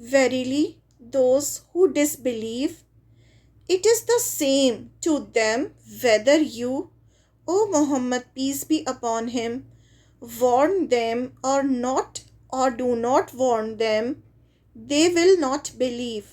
Verily, those who disbelieve, it is the same to them whether you, O Muhammad, peace be upon him, warn them or not, or do not warn them, they will not believe.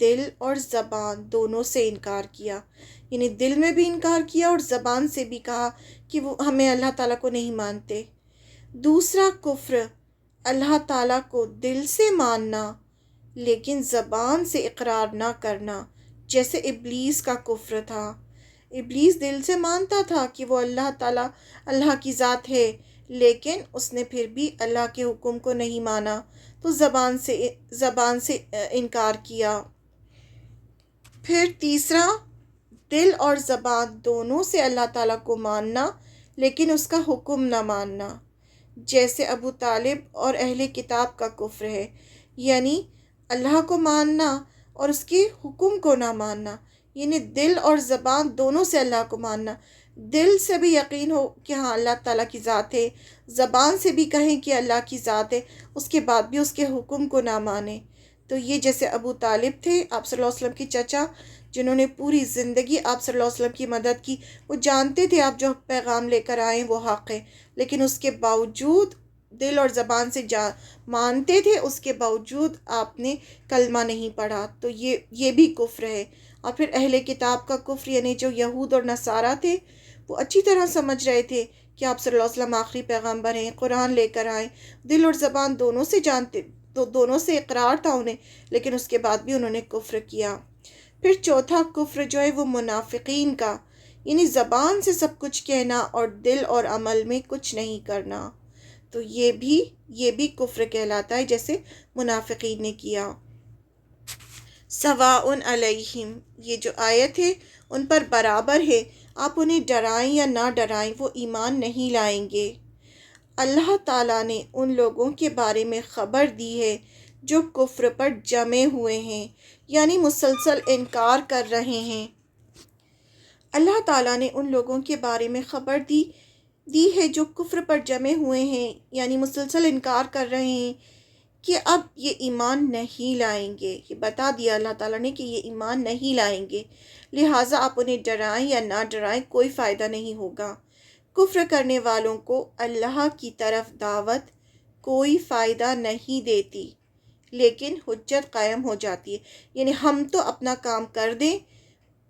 دل اور زبان دونوں سے انکار کیا، یعنی دل میں بھی انکار کیا اور زبان سے بھی کہا کہ وہ ہمیں اللہ تعالیٰ کو نہیں مانتے۔ دوسرا کفر، اللہ تعالیٰ کو دل سے ماننا لیکن زبان سے اقرار نہ کرنا، جیسے ابلیس کا کفر تھا۔ ابلیس دل سے مانتا تھا کہ وہ اللہ تعالیٰ اللہ کی ذات ہے، لیکن اس نے پھر بھی اللہ کے حکم کو نہیں مانا، تو زبان سے انکار کیا۔ پھر تیسرا، دل اور زبان دونوں سے اللہ تعالیٰ کو ماننا لیکن اس کا حکم نہ ماننا، جیسے ابو طالب اور اہل کتاب کا کفر ہے، یعنی اللہ کو ماننا اور اس کے حکم کو نہ ماننا، یعنی دل اور زبان دونوں سے اللہ کو ماننا، دل سے بھی یقین ہو کہ ہاں اللہ تعالیٰ کی ذات ہے، زبان سے بھی کہیں کہ اللہ کی ذات ہے، اس کے بعد بھی اس کے حکم کو نہ مانے۔ تو یہ جیسے ابو طالب تھے، آپ صلی اللہ علیہ وسلم کے چچا، جنہوں نے پوری زندگی آپ صلی اللہ علیہ وسلم کی مدد کی، وہ جانتے تھے آپ جو پیغام لے کر آئیں وہ حق ہے، لیکن اس کے باوجود دل اور زبان سے مانتے تھے، اس کے باوجود آپ نے کلمہ نہیں پڑھا، تو یہ بھی کفر ہے۔ اور پھر اہل کتاب کا کفر، یعنی جو یہود اور نصارہ تھے، وہ اچھی طرح سمجھ رہے تھے کہ آپ صلی اللہ علیہ وسلم آخری پیغمبر ہیں، قرآن لے کر آئیں، دل اور زبان دونوں سے جانتے، تو دونوں سے اقرار تھا انہیں، لیکن اس کے بعد بھی انہوں نے کفر کیا۔ پھر چوتھا کفر جو ہے وہ منافقین کا، یعنی زبان سے سب کچھ کہنا اور دل اور عمل میں کچھ نہیں کرنا، تو یہ بھی کفر کہلاتا ہے، جیسے منافقین نے کیا۔ سواء علیہم، یہ جو آیت ہے ان پر برابر ہے، آپ انہیں ڈرائیں یا نہ ڈرائیں، وہ ایمان نہیں لائیں گے۔ اللہ تعالیٰ نے ان لوگوں کے بارے میں خبر دی ہے جو کفر پر جمے ہوئے ہیں، یعنی مسلسل انکار کر رہے ہیں۔ اللہ تعالیٰ نے ان لوگوں کے بارے میں خبر دی ہے جو کفر پر جمے ہوئے ہیں، یعنی مسلسل انکار کر رہے ہیں، کہ اب یہ ایمان نہیں لائیں گے۔ یہ بتا دیا اللہ تعالیٰ نے کہ یہ ایمان نہیں لائیں گے، لہٰذا آپ انہیں ڈرائیں یا نہ ڈرائیں کوئی فائدہ نہیں ہوگا۔ کفر کرنے والوں کو اللہ کی طرف دعوت کوئی فائدہ نہیں دیتی، لیکن حجت قائم ہو جاتی ہے، یعنی ہم تو اپنا کام کر دیں،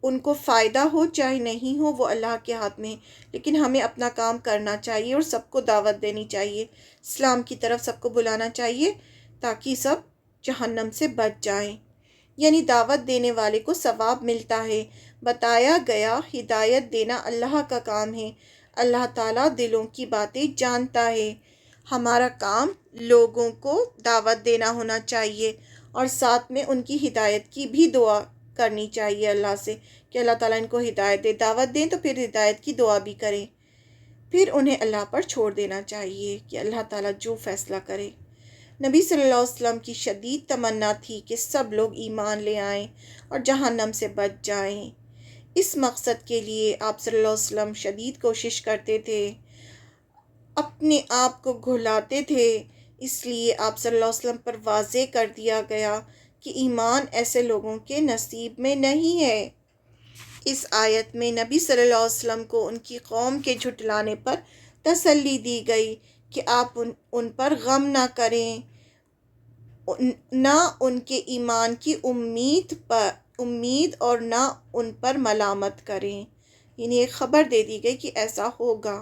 ان کو فائدہ ہو چاہے نہیں ہو وہ اللہ کے ہاتھ میں ہے، لیکن ہمیں اپنا کام کرنا چاہیے اور سب کو دعوت دینی چاہیے، اسلام کی طرف سب کو بلانا چاہیے تاکہ سب جہنم سے بچ جائیں، یعنی دعوت دینے والے کو ثواب ملتا ہے۔ بتایا گیا ہدایت دینا اللہ کا کام ہے، اللہ تعالیٰ دلوں کی باتیں جانتا ہے۔ ہمارا کام لوگوں کو دعوت دینا ہونا چاہیے اور ساتھ میں ان کی ہدایت کی بھی دعا کرنی چاہیے اللہ سے کہ اللہ تعالیٰ ان کو ہدایت دے، دعوت دیں تو پھر ہدایت کی دعا بھی کریں، پھر انہیں اللہ پر چھوڑ دینا چاہیے کہ اللہ تعالیٰ جو فیصلہ کرے۔ نبی صلی اللہ علیہ وسلم کی شدید تمنا تھی کہ سب لوگ ایمان لے آئیں اور جہنم سے بچ جائیں۔ اس مقصد کے لیے آپ صلی اللہ علیہ وسلم شدید کوشش کرتے تھے، اپنے آپ کو گھلاتے تھے، اس لیے آپ صلی اللہ علیہ وسلم پر واضح کر دیا گیا کہ ایمان ایسے لوگوں کے نصیب میں نہیں ہے۔ اس آیت میں نبی صلی اللہ علیہ وسلم کو ان کی قوم کے جھٹلانے پر تسلی دی گئی کہ آپ ان پر غم نہ کریں، نہ ان کے ایمان کی امید اور نہ ان پر ملامت کریں، یعنی ایک خبر دے دی گئی کہ ایسا ہوگا۔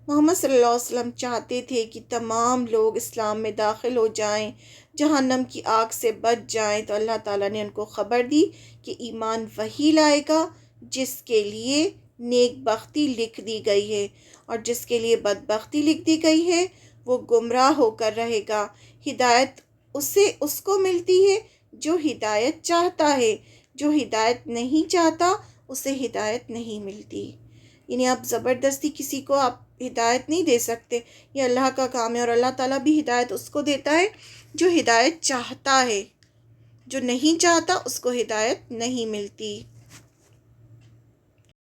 محمد صلی اللہ علیہ وسلم چاہتے تھے کہ تمام لوگ اسلام میں داخل ہو جائیں، جہنم کی آگ سے بچ جائیں، تو اللہ تعالیٰ نے ان کو خبر دی کہ ایمان وہی لائے گا جس کے لیے نیک بختی لکھ دی گئی ہے، اور جس کے لیے بدبختی لکھ دی گئی ہے وہ گمراہ ہو کر رہے گا۔ ہدایت اس کو ملتی ہے جو ہدایت چاہتا ہے، جو ہدایت نہیں چاہتا اسے ہدایت نہیں ملتی، یعنی آپ زبردستی کسی کو آپ ہدایت نہیں دے سکتے، یہ اللہ کا کام ہے، اور اللہ تعالیٰ بھی ہدایت اس کو دیتا ہے جو ہدایت چاہتا ہے، جو نہیں چاہتا اس کو ہدایت نہیں ملتی۔